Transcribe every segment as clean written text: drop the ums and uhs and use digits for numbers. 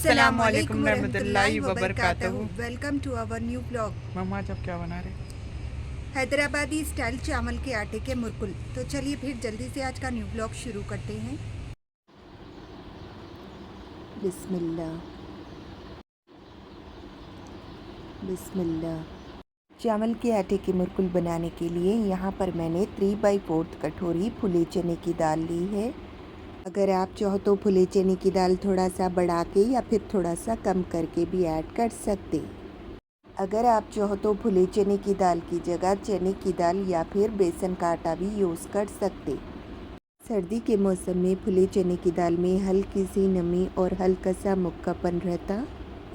अस्सलाम वालेकुम रहमतुल्लाहि व बरकातहू। Welcome to our new blog. मम्मा आज आप क्या बना रहे? हैदराबादी स्टाइल चावल के आटे के मुरकुल। तो चलिए फिर जल्दी से आज का न्यू ब्लॉग शुरू करते हैं। बिस्मिल्लाह बिस्मिल्लाह। चावल के आटे के मुरकुल बनाने के लिए यहाँ पर मैंने 3/4 कटोरी फुले चने की दाल ली है। अगर आप चाहो तो फुले चने की दाल थोड़ा सा बढ़ा के या फिर थोड़ा सा कम करके भी ऐड कर सकते। अगर आप चाहो तो फुले चने की दाल की जगह चने की दाल या फिर बेसन का आटा भी यूज़ कर सकते। सर्दी के मौसम में फुले चने की दाल में हल्की सी नमी और हल्का सा मुक्कापन रहता,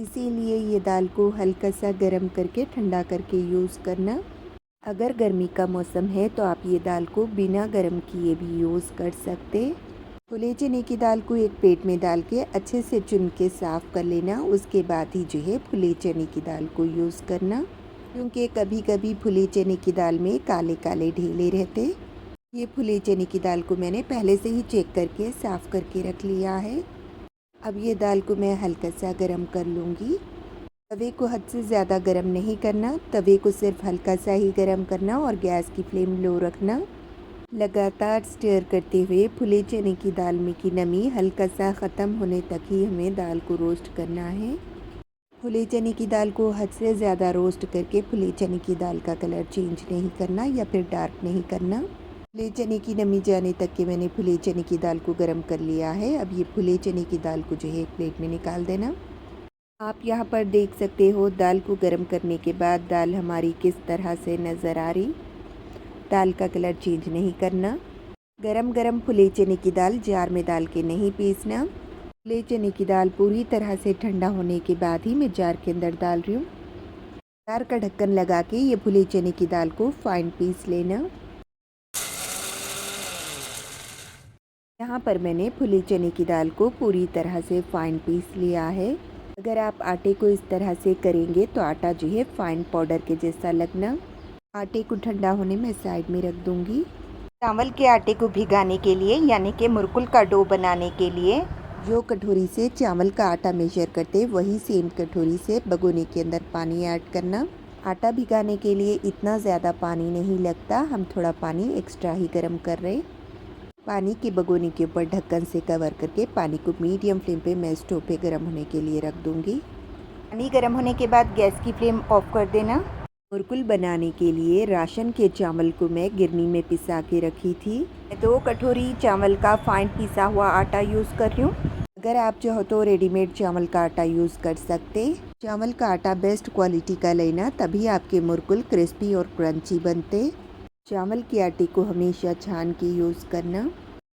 इसीलिए ये दाल को हल्का सा गर्म करके ठंडा करके यूज़ करना। अगर गर्मी का मौसम है तो आप ये दाल को बिना गर्म किए भी यूज़ कर सकते। फुले चने की दाल को एक प्लेट में डाल के अच्छे से चुन के साफ़ कर लेना। उसके बाद ही जो है फुले चने की दाल को यूज़ करना, क्योंकि कभी कभी फुले चने की दाल में काले काले ढेले रहते। ये फुले चने की दाल को मैंने पहले से ही चेक करके साफ़ करके रख लिया है। अब ये दाल को मैं हल्का सा गर्म कर लूँगी। तवे को हद से ज़्यादा गर्म नहीं करना, तवे को सिर्फ हल्का सा ही गर्म करना और गैस की फ्लेम लो रखना। लगातार स्टर करते हुए फुले चने की दाल में की नमी हल्का सा ख़त्म होने तक ही हमें दाल को रोस्ट करना है। फुले चने की दाल को हद से ज़्यादा रोस्ट करके फुले चने की दाल का कलर चेंज नहीं करना या फिर डार्क नहीं करना। फुले चने की नमी जाने तक के मैंने फुले चने की दाल को गर्म कर लिया है। अब ये फुले चने की दाल को जो है एक प्लेट में निकाल देना। आप यहाँ पर देख सकते हो दाल को गर्म करने के बाद दाल हमारी किस तरह से नज़र आ रही। दाल का कलर चेंज नहीं करना। गरम गरम फुले चने की दाल जार में डाल के नहीं पीसना। फुले चने की दाल पूरी तरह से ठंडा होने के बाद ही मैं जार के अंदर डाल रही हूँ। जार का ढक्कन लगा के ये फुले चने की दाल को फाइन पीस लेना। यहाँ पर मैंने फुले चने की दाल को पूरी तरह से फाइन पीस लिया है। अगर आप आटे को इस तरह से करेंगे तो आटा जो है फाइन पाउडर के जैसा लगना। आटे को ठंडा होने में साइड में रख दूंगी। चावल के आटे को भिगाने के लिए यानी कि मुरकुल का डो बनाने के लिए जो कटोरी से चावल का आटा मेजर करते वही सेम कटोरी से भगोने के अंदर पानी ऐड करना। आटा भिगाने के लिए इतना ज़्यादा पानी नहीं लगता, हम थोड़ा पानी एक्स्ट्रा ही गर्म कर रहे। पानी के भगोने के ऊपर ढक्कन से कवर करके पानी को मीडियम फ्लेम पे मैं स्टोव पे गर्म होने के लिए रख दूंगी। पानी गर्म होने के बाद गैस की फ्लेम ऑफ कर देना। मुरकुल बनाने के लिए राशन के चावल को मैं गिरनी में पिसा के रखी थी। मैं 2 कटोरी चावल का फाइन पिसा हुआ आटा यूज़ कर रही हूँ। अगर आप चाहो तो रेडीमेड चावल का आटा यूज़ कर सकते। चावल का आटा बेस्ट क्वालिटी का लेना, तभी आपके मुरकुल क्रिस्पी और क्रंची बनते। चावल के आटे को हमेशा छान के यूज़ करना।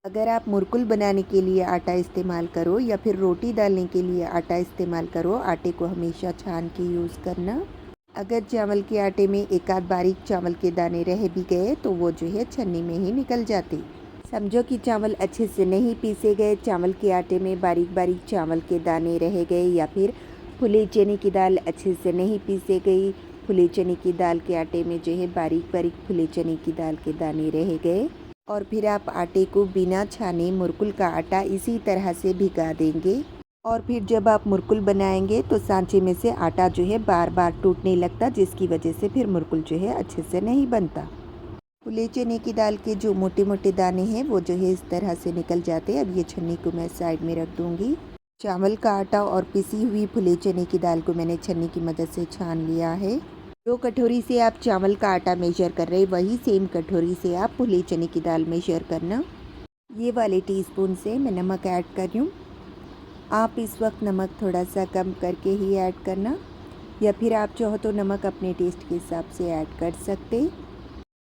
अगर आप मुरकुल बनाने के लिए आटा इस्तेमाल करो या फिर रोटी डालने के लिए आटा इस्तेमाल करो, आटे को हमेशा छान के यूज़ करना। अगर चावल के आटे में एक आध बारीक चावल के दाने रह भी गए तो वो जो है छन्नी में ही निकल जाते। समझो कि चावल अच्छे से नहीं पीसे गए, चावल के आटे में बारीक बारीक चावल के दाने रह गए, या फिर फुले चने की दाल अच्छे से नहीं पीसे गई, फुले चने की दाल के आटे में जो है बारीक बारीक फुले चने की दाल के दाने रह गए, और फिर आप आटे को बिना छाने मुरकुल का आटा इसी तरह से भिगा देंगे। और फिर जब आप मुरकुल बनाएंगे तो सांचे में से आटा जो है बार बार टूटने लगता, जिसकी वजह से फिर मुरकुल जो है अच्छे से नहीं बनता। फुले चने की दाल के जो मोटे मोटे दाने हैं वो जो है इस तरह से निकल जाते हैं। अब ये छन्नी को मैं साइड में रख दूंगी। चावल का आटा और पिसी हुई फुले चने की दाल को मैंने छन्नी की मदद से छान लिया है। जो कटोरी से आप चावल का आटा मेजर कर रहे हैं वही सेम कटोरी से आप फुले चने की दाल मेजर करना। ये वाले टीस्पून से मैं नमक ऐड कर रही हूँ। आप इस वक्त नमक थोड़ा सा कम करके ही ऐड करना, या फिर आप चाहो तो नमक अपने टेस्ट के हिसाब से ऐड कर सकते।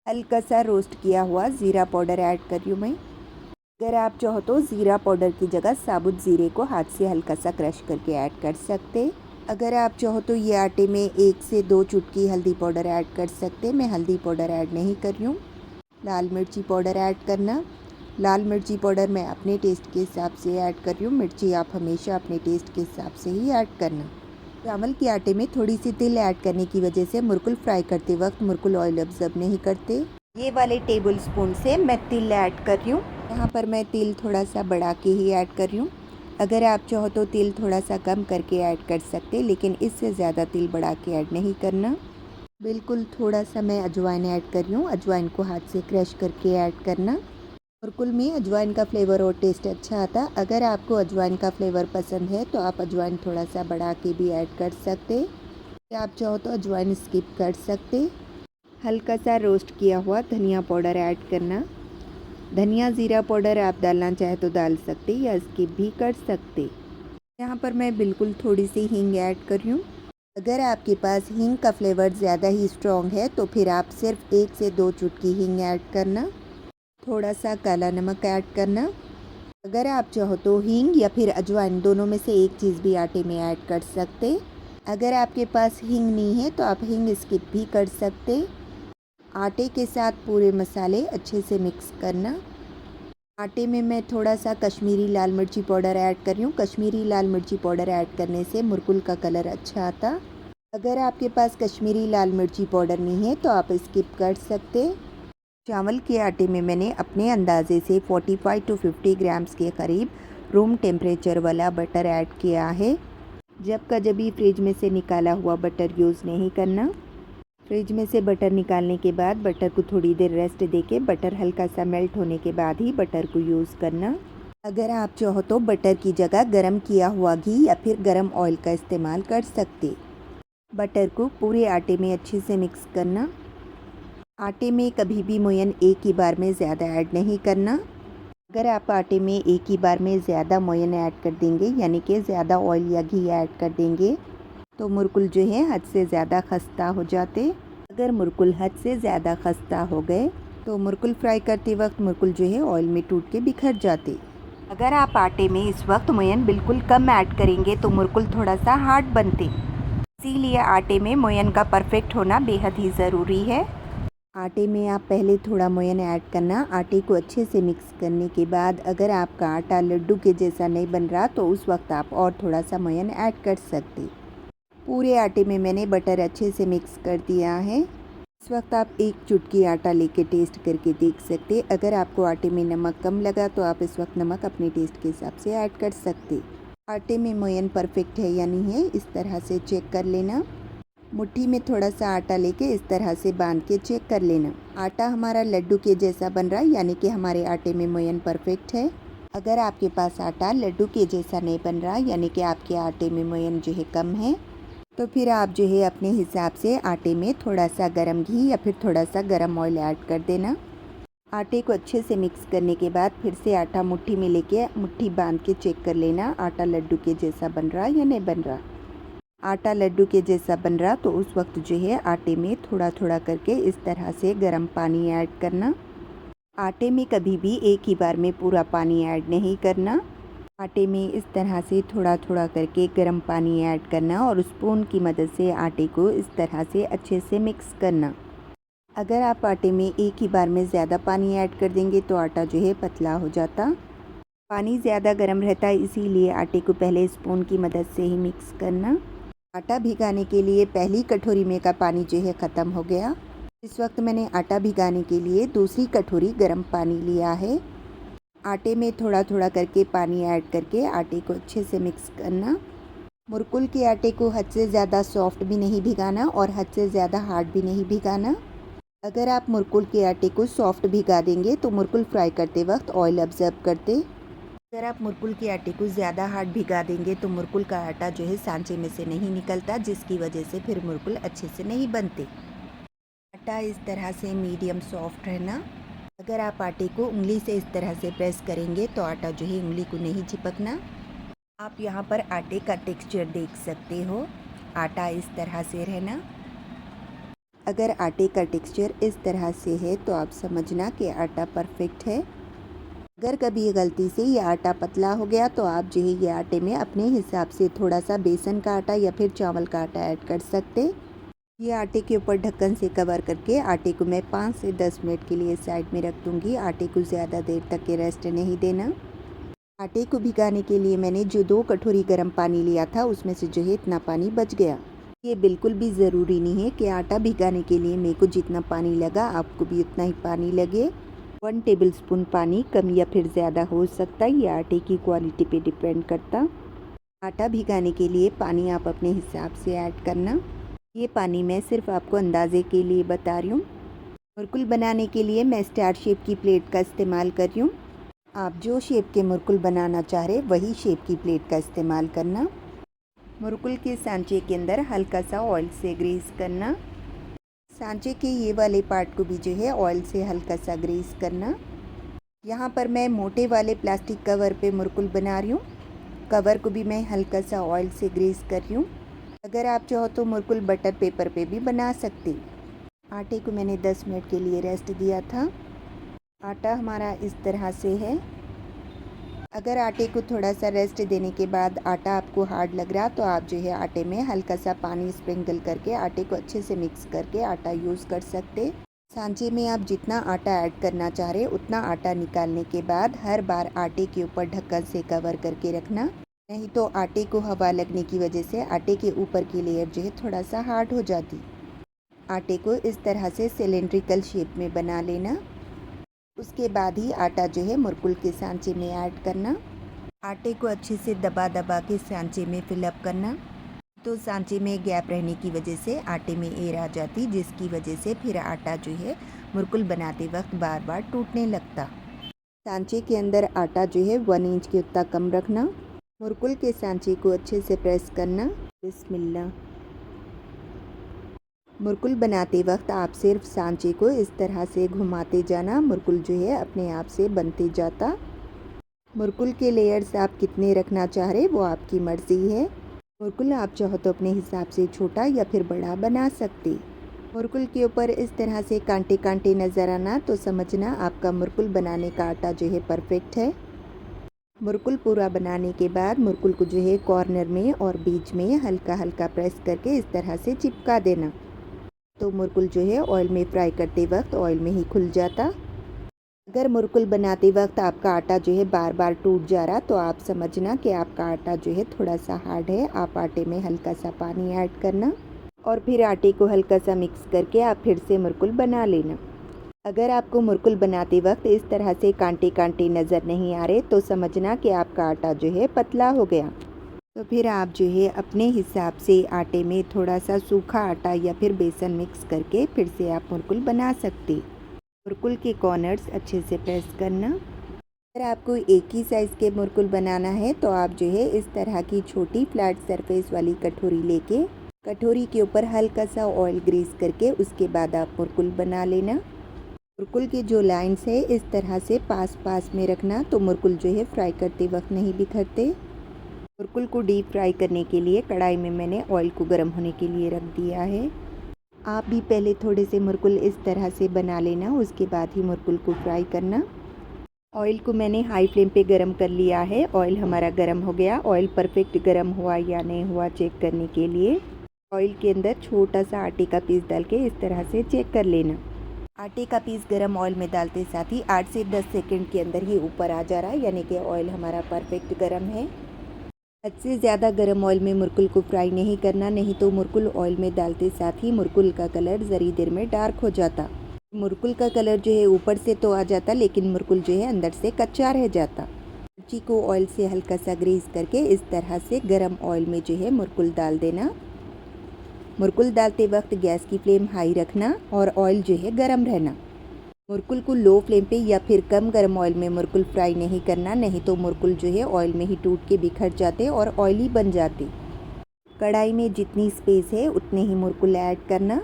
हल्का सा रोस्ट किया हुआ ज़ीरा पाउडर ऐड कर रही हूँ मैं। अगर आप चाहो तो ज़ीरा पाउडर की जगह साबुत ज़ीरे को हाथ से हल्का सा क्रश करके ऐड कर सकते। अगर आप चाहो तो ये आटे में 1 से 2 चुटकी हल्दी पाउडर ऐड कर सकते। मैं हल्दी पाउडर ऐड नहीं कर रही हूँ। लाल मिर्ची पाउडर ऐड करना। लाल मिर्ची पाउडर मैं अपने टेस्ट के हिसाब से ऐड कर रही हूँ। मिर्ची आप हमेशा अपने टेस्ट के हिसाब से ही ऐड करना। चावल के आटे में थोड़ी सी तिल ऐड करने की वजह से मुरकुल फ्राई करते वक्त मुरकुल ऑयल अब्जॉर्ब नहीं करते। ये वाले टेबल स्पून से मैं तिल ऐड कर रही हूँ। यहाँ पर मैं तिल थोड़ा सा बढ़ा के ही ऐड कर रही हूँ। अगर आप चाहो तो तेल थोड़ा सा कम करके ऐड कर सकते, लेकिन इससे ज़्यादा तेल बढ़ा के ऐड नहीं करना। बिल्कुल थोड़ा सा मैं अजवाइन ऐड कर रही हूँ। अजवाइन को हाथ से क्रश करके ऐड करना। मुरकुल में अजवाइन का फ्लेवर और टेस्ट अच्छा आता। अगर आपको अजवाइन का फ्लेवर पसंद है तो आप अजवाइन थोड़ा सा बढ़ा के भी ऐड कर सकते। या आप चाहो तो अजवाइन स्किप कर सकते। हल्का सा रोस्ट किया हुआ धनिया पाउडर ऐड करना। धनिया ज़ीरा पाउडर आप डालना चाहे तो डाल सकते या स्किप भी कर सकते। यहाँ पर मैं बिल्कुल थोड़ी सी हींग ऐड कर रही हूँ। अगर आपके पास हींग का फ्लेवर ज़्यादा ही स्ट्रॉन्ग है तो फिर आप सिर्फ 1 से 2 चुटकी हींग ऐड करना। थोड़ा सा काला नमक ऐड करना। अगर आप चाहो तो हींग या फिर अजवाइन दोनों में से एक चीज़ भी आटे में ऐड कर सकते। अगर आपके पास हींग नहीं है तो आप हींग स्किप भी कर सकते। आटे के साथ पूरे मसाले अच्छे से मिक्स करना। आटे में मैं थोड़ा सा कश्मीरी लाल मिर्ची पाउडर ऐड कर रही हूँ। कश्मीरी लाल मिर्ची पाउडर ऐड करने से मुरकुल का कलर अच्छा आता। अगर आपके पास कश्मीरी लाल मिर्ची पाउडर नहीं है तो आप स्किप कर सकते। चावल के आटे में मैंने अपने अंदाजे से 45 टू 50 ग्राम्स के करीब रूम टेम्परेचर वाला बटर ऐड किया है। जब का जब भी फ्रिज में से निकाला हुआ बटर यूज़ नहीं करना। फ्रिज में से बटर निकालने के बाद बटर को थोड़ी देर रेस्ट देके बटर हल्का सा मेल्ट होने के बाद ही बटर को यूज़ करना। अगर आप चाहो तो बटर की जगह गरम किया हुआ घी या फिर गरम ऑयल का इस्तेमाल कर सकते। बटर को पूरे आटे में अच्छे से मिक्स करना। आटे में कभी भी मोयन एक ही बार में ज़्यादा ऐड नहीं करना। अगर आप आटे में एक ही बार में ज़्यादा मोयन ऐड कर देंगे, यानी कि ज़्यादा ऑयल या घी ऐड कर देंगे, तो मुरकुल जो है हद से ज़्यादा खस्ता हो जाते। अगर मुरकुल हद से ज़्यादा खस्ता हो गए तो मुरकुल फ्राई करते वक्त मुरकुल जो है ऑयल में टूट के बिखर जाते। अगर आप आटे में इस वक्त मोयन बिल्कुल कम ऐड करेंगे तो मुरकुल थोड़ा सा हार्ड बनते। इसीलिए आटे में मोयन का परफेक्ट होना बेहद ही ज़रूरी है। आटे में आप पहले थोड़ा मोयन ऐड करना। आटे को अच्छे से मिक्स करने के बाद अगर आपका आटा लड्डू के जैसा नहीं बन रहा तो उस वक्त आप और थोड़ा सा मोयन ऐड कर सकते। पूरे आटे में मैंने बटर अच्छे से मिक्स कर दिया है। इस वक्त आप एक चुटकी आटा लेके टेस्ट करके देख सकते। अगर आपको आटे में नमक कम लगा तो आप इस वक्त नमक अपने टेस्ट के हिसाब से ऐड कर सकते। आटे में मोयन परफेक्ट है या नहीं है इस तरह से चेक कर लेना। मुट्ठी में थोड़ा सा आटा लेके इस तरह से बांध के चेक कर लेना। आटा हमारा लड्डू के जैसा बन रहा है, यानी कि हमारे आटे में मोयन परफेक्ट है। अगर आपके पास आटा लड्डू के जैसा नहीं बन रहा, यानी कि आपके आटे में मोयन जो है कम है, तो फिर आप जो है अपने हिसाब से आटे में थोड़ा सा गरम घी या फिर थोड़ा सा गरम ऑयल ऐड कर देना। आटे को अच्छे से मिक्स करने के बाद फिर से आटा मुट्ठी में लेके मुट्ठी बांध के चेक कर लेना आटा लड्डू के जैसा बन रहा या नहीं बन रहा। आटा लड्डू के जैसा बन रहा तो उस वक्त जो है आटे में थोड़ा थोड़ा करके इस तरह से गर्म पानी ऐड करना। आटे में कभी भी एक ही बार में पूरा पानी ऐड नहीं करना। आटे में इस तरह से थोड़ा थोड़ा करके गर्म पानी ऐड करना और स्पून की मदद से आटे को इस तरह से अच्छे से मिक्स करना। अगर आप आटे में एक ही बार में ज़्यादा पानी ऐड कर देंगे तो आटा जो है पतला हो जाता। पानी ज़्यादा गर्म रहता है, इसीलिए आटे को पहले स्पून की मदद से ही मिक्स करना। आटा भिगाने के लिए पहली कटोरी में का पानी जो है ख़त्म हो गया। इस वक्त मैंने आटा भिगाने के लिए दूसरी कटोरी गर्म पानी लिया है। आटे में थोड़ा थोड़ा करके पानी ऐड करके आटे को अच्छे से मिक्स करना। मुरकुल के आटे को हद से ज़्यादा सॉफ्ट भी नहीं भिगाना और हद से ज़्यादा हार्ड भी नहीं भिगाना। अगर आप मुरकुल के आटे को सॉफ्ट भिगा देंगे तो मुरकुल फ्राई करते वक्त ऑयल ऑब्जर्व करते। अगर आप मुरकुल के आटे को ज़्यादा हार्ड भिगा देंगे तो मुरकुल का आटा जो है सांचे में से नहीं निकलता, जिसकी वजह से फिर मुरकुल अच्छे से नहीं बनते। आटा इस तरह से मीडियम सॉफ्ट रहना। अगर आप आटे को उंगली से इस तरह से प्रेस करेंगे तो आटा जो है उंगली को नहीं चिपकना। आप यहाँ पर आटे का टेक्सचर देख सकते हो, आटा इस तरह से रहना। अगर आटे का टेक्सचर इस तरह से है तो आप समझना कि आटा परफेक्ट है। अगर कभी गलती से ये आटा पतला हो गया तो आप जो है ये आटे में अपने हिसाब से थोड़ा सा बेसन का आटा या फिर चावल का आटा ऐड कर सकते। ये आटे के ऊपर ढक्कन से कवर करके आटे को मैं 5 से 10 मिनट के लिए साइड में रख दूँगी। आटे को ज़्यादा देर तक के रेस्ट नहीं देना। आटे को भिगाने के लिए मैंने जो 2 कटोरी गर्म पानी लिया था उसमें से जो है इतना पानी बच गया। ये बिल्कुल भी ज़रूरी नहीं है कि आटा भिगाने के लिए मेरे को जितना पानी लगा आपको भी उतना ही पानी लगे। 1 टेबलस्पून पानी, कम या फिर ज़्यादा हो सकता है, ये आटे की क्वालिटी पे डिपेंड करता। आटा भिगाने के लिए पानी आप अपने हिसाब से ऐड करना। ये पानी मैं सिर्फ आपको अंदाज़े के लिए बता रही हूँ। मुरकुल बनाने के लिए मैं स्टार शेप की प्लेट का इस्तेमाल कर रही हूँ। आप जो शेप के मुरकुल बनाना चाह रहे वही शेप की प्लेट का इस्तेमाल करना। मुरकुल के सांचे के अंदर हल्का सा ऑयल से ग्रीस करना। सांचे के ये वाले पार्ट को भी जो है ऑयल से हल्का सा ग्रीस करना। यहाँ पर मैं मोटे वाले प्लास्टिक कवर पे मुरकुल बना रही हूँ। कवर को भी मैं हल्का सा ऑयल से ग्रीस कर रही हूँ। अगर आप चाहो तो मुरकुल बटर पेपर पे भी बना सकते। आटे को मैंने 10 मिनट के लिए रेस्ट दिया था। आटा हमारा इस तरह से है। अगर आटे को थोड़ा सा रेस्ट देने के बाद आटा आपको हार्ड लग रहा तो आप जो है आटे में हल्का सा पानी स्प्रिंकल करके आटे को अच्छे से मिक्स करके आटा यूज़ कर सकते। सांचे में आप जितना आटा ऐड करना चाह रहे उतना आटा निकालने के बाद हर बार आटे के ऊपर ढक्कन से कवर करके रखना, नहीं तो आटे को हवा लगने की वजह से आटे के ऊपर की लेयर जो है थोड़ा सा हार्ड हो जाती। आटे को इस तरह से सिलेंड्रिकल शेप में बना लेना। उसके बाद ही आटा जो है मुरकुल के सांचे में ऐड करना। आटे को अच्छे से दबा दबा के सांचे में फिलअप करना। तो सांचे में गैप रहने की वजह से आटे में एयर आ जाती, जिसकी वजह से फिर आटा जो है मुरकुल बनाते वक्त बार बार टूटने लगता। सांचे के अंदर आटा जो है 1 इंच के उतना कम रखना। मुरकुल के सांचे को अच्छे से प्रेस करना। बिस्मिल्लाह। मुरकुल बनाते वक्त आप सिर्फ सांचे को इस तरह से घुमाते जाना, मुरकुल जो है अपने आप से बनते जाता। मुरकुल के लेयर्स आप कितने रखना चाह रहे वो आपकी मर्ज़ी है। मुरकुल आप चाहो तो अपने हिसाब से छोटा या फिर बड़ा बना सकते। मुरकुल के ऊपर इस तरह से कांटे कांटे नज़र आना तो समझना आपका मुरकुल बनाने का आटा जो है परफेक्ट है। मुरकुल पूरा बनाने के बाद मुरकुल को जो है कॉर्नर में और बीच में हल्का हल्का प्रेस करके इस तरह से चिपका देना, तो मुरकुल जो है ऑयल में फ्राई करते वक्त ऑयल में ही खुल जाता। अगर मुरकुल बनाते वक्त आपका आटा जो है बार बार टूट जा रहा तो आप समझना कि आपका आटा जो है थोड़ा सा हार्ड है। आप आटे में हल्का सा पानी ऐड करना और फिर आटे को हल्का सा मिक्स करके आप फिर से मुरकुल बना लेना। अगर आपको मुरकुल बनाते वक्त इस तरह से कांटे कांटे नज़र नहीं आ रहे तो समझना कि आपका आटा जो है पतला हो गया। तो फिर आप जो है अपने हिसाब से आटे में थोड़ा सा सूखा आटा या फिर बेसन मिक्स करके फिर से आप मुरकुल बना सकते। मुरकुल के कॉर्नर्स अच्छे से प्रेस करना। अगर आपको एक ही साइज़ के मुरकुल बनाना है तो आप जो है इस तरह की छोटी फ्लैट सरफेस वाली कटोरी लेके कटोरी के ऊपर हल्का सा ऑयल ग्रीस करके उसके बाद आप मुरकुल बना लेना। मुरकुल के जो लाइन्स है इस तरह से पास पास में रखना, तो मुरकुल जो है फ्राई करते वक्त नहीं बिखरते। मुरकुल को डीप फ्राई करने के लिए कढ़ाई में मैंने ऑयल को गर्म होने के लिए रख दिया है। आप भी पहले थोड़े से मुरकुल इस तरह से बना लेना, उसके बाद ही मुरकुल को फ्राई करना। ऑयल को मैंने हाई फ्लेम पे गरम कर लिया है। ऑयल हमारा गरम हो गया। ऑयल परफेक्ट गरम हुआ या नहीं हुआ चेक करने के लिए ऑयल के अंदर छोटा सा आटे का पीस डाल के इस तरह से चेक कर लेना। आटे का पीस गरम ऑयल में डालते साथ ही 8 से 10 सेकंड के अंदर ही ऊपर आ जा रहा है, यानी कि ऑयल हमारा परफेक्ट गरम है। हद से ज़्यादा गर्म ऑयल में मुरकुल को फ्राई नहीं करना, नहीं तो मुरकुल ऑयल में डालते साथ ही मुरकुल का कलर ज़री देर में डार्क हो जाता। मुरकुल का कलर जो है ऊपर से तो आ जाता, लेकिन मुरकुल जो है अंदर से कच्चा रह जाता। मिर्ची को ऑयल से हल्का सा ग्रीस करके इस तरह से गर्म ऑयल में जो है मुरकुल डाल देना। मुरकुल डालते वक्त गैस की फ्लेम हाई रखना और ऑयल जो है गर्म रहना। मुरकुल को लो फ्लेम पे या फिर कम गर्म ऑयल में मुरकुल फ्राई नहीं करना, नहीं तो मुरकुल जो है ऑयल में ही टूट के बिखर जाते और ऑयली बन जाते। कढ़ाई में जितनी स्पेस है उतने ही मुरकुल ऐड करना।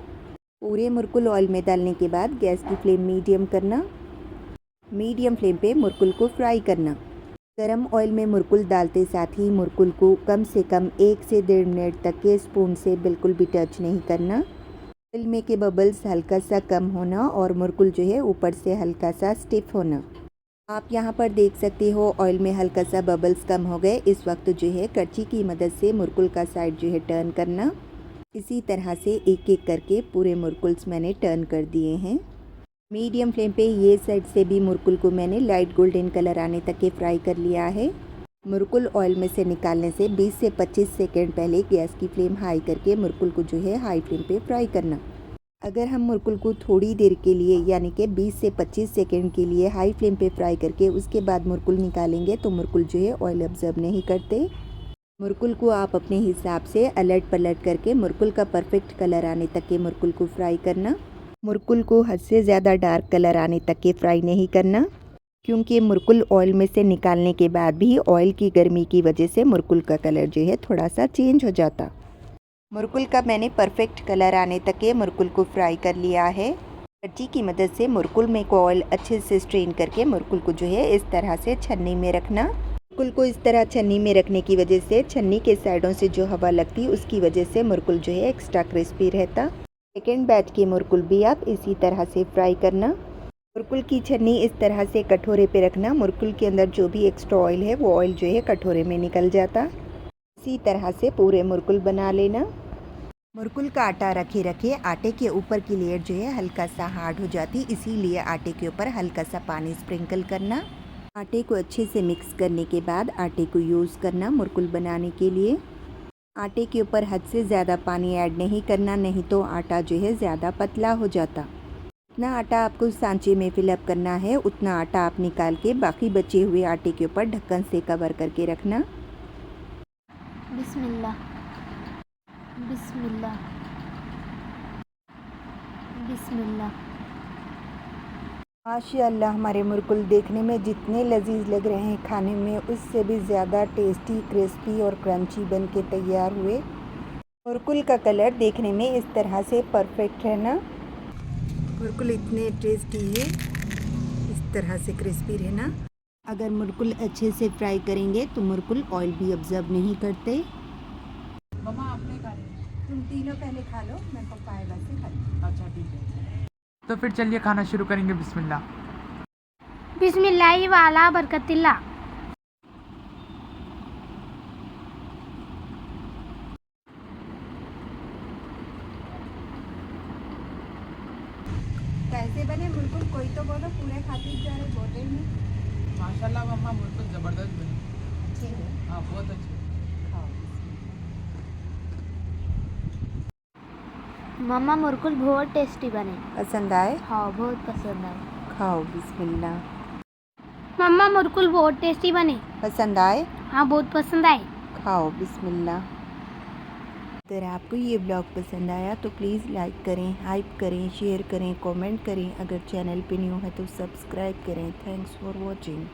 पूरे मुरकुल ऑयल में डालने के बाद गैस की फ्लेम मीडियम करना। मीडियम फ्लेम पे मुरकुल को फ्राई करना। गरम ऑयल में मुरकुल डालते साथ ही मुरकुल को कम से कम 1 से 1.5 मिनट तक के स्पून से बिल्कुल भी टच नहीं करना। ऑयल में के बबल्स हल्का सा कम होना और मुरकुल जो है ऊपर से हल्का सा स्टिफ होना। आप यहाँ पर देख सकते हो ऑयल में हल्का सा बबल्स कम हो गए। इस वक्त जो है करछी की मदद से मुरकुल का साइड जो है टर्न करना। इसी तरह से एक एक करके पूरे मुरकुल्स मैंने टर्न कर दिए हैं। मीडियम फ्लेम पे ये साइड से भी मुरकुल को मैंने लाइट गोल्डन कलर आने तक के फ्राई कर लिया है। मुरकुल ऑयल में से निकालने से 20 से 25 सेकंड पहले गैस की फ्लेम हाई करके मुरकुल को जो है हाई फ्लेम पे फ्राई करना। अगर हम मुरकुल को थोड़ी देर के लिए यानी कि 20 से 25 सेकंड के लिए हाई फ्लेम पे फ्राई करके उसके बाद मुरकुल निकालेंगे तो मुरकुल जो है ऑयल ऑब्जर्व नहीं करते। मुरकुल को आप अपने हिसाब से अलट पलट करके मुरकुल का परफेक्ट कलर आने तक के मुरकुल को फ्राई करना। मुरकुल को हद से ज़्यादा डार्क कलर आने तक के फ्राई नहीं करना, क्योंकि मुरकुल ऑयल में से निकालने के बाद भी ऑयल की गर्मी की वजह से मुरकुल का कलर जो है थोड़ा सा चेंज हो जाता। मुरकुल का मैंने परफेक्ट कलर आने तक के मुरकुल को फ्राई कर लिया है। करची की मदद से मुरकुल में को ऑयल अच्छे से स्ट्रेन करके मुरकुल को जो है इस तरह से छन्नी में रखना। मुरकुल को इस तरह छन्नी में रखने की वजह से छन्नी के साइडों से जो हवा लगती उसकी वजह से मुरकुल जो है एक्स्ट्रा क्रिस्पी रहता। सेकेंड बैच के मुरकुल भी आप इसी तरह से फ्राई करना। मुरकुल की छन्नी इस तरह से कटोरे पे रखना, मुरकुल के अंदर जो भी एक्स्ट्रा ऑयल है वो ऑयल जो है कटोरे में निकल जाता। इसी तरह से पूरे मुरकुल बना लेना। मुरकुल का आटा रखे रखे आटे के ऊपर की लेयर जो है हल्का सा हार्ड हो जाती, इसीलिए आटे के ऊपर हल्का सा पानी स्प्रिंकल करना। आटे को अच्छे से मिक्स करने के बाद आटे को यूज़ करना मुरकुल बनाने के लिए। आटे के ऊपर हद से ज़्यादा पानी ऐड नहीं करना, नहीं तो आटा जो है ज़्यादा पतला हो जाता। जितना आटा आपको सांचे में फिलअप करना है उतना आटा आप निकाल के बाकी बचे हुए आटे के ऊपर ढक्कन से कवर करके रखना। बिस्मिल्लाह बिस्मिल्लाह बिस्मिल्लाह। माशाअल्लाह, हमारे मुरकुल देखने में जितने लजीज लग रहे हैं खाने में उससे भी ज़्यादा टेस्टी, क्रिस्पी और क्रंची बन के तैयार हुए। मुरकुल का कलर देखने में इस तरह से परफेक्ट है ना। मुरकुल इतने टेस्टी है, इस तरह से क्रिस्पी रहना। अगर मुरकुल अच्छे से फ्राई करेंगे तो मुरकुल ऑयल भी ऑब्जर्व नहीं करते। मम्मा आपने खा लिया? तुम तीनों पहले खा लो, मैं पपाया से खा लूँ। अच्छा ठीक है, तो फिर चलिए खाना शुरू करेंगे। बिस्मिल्लाह। बिस्मिल्लाहि वाला बरकतिल्ला। कैसे बने मुरकुल? कोई तो बोलो, पूरे खाते जा रहे बोल रहे हैं। माशाल्लाह मम्मा, मुझको ज़बरदस्त बनी। अच्छे है, हाँ बहुत अच्छे। खाओ। मम्मा मुरकुल बहुत टेस्टी बने। पसंद आए? हाँ बहुत पसंद आए। खाओ बिस्मिल्लाह। मम्मा मुरकुल बहुत टेस्टी बने। पसंद आए? हाँ बहुत पसंद आए। खाओ बिस्मिल्लाह। अगर आपको ये ब्लॉग पसंद आया तो प्लीज़ लाइक करें, हाइप करें, शेयर करें, कमेंट करें। अगर चैनल पे न्यू है तो सब्सक्राइब करें। Thanks for watching.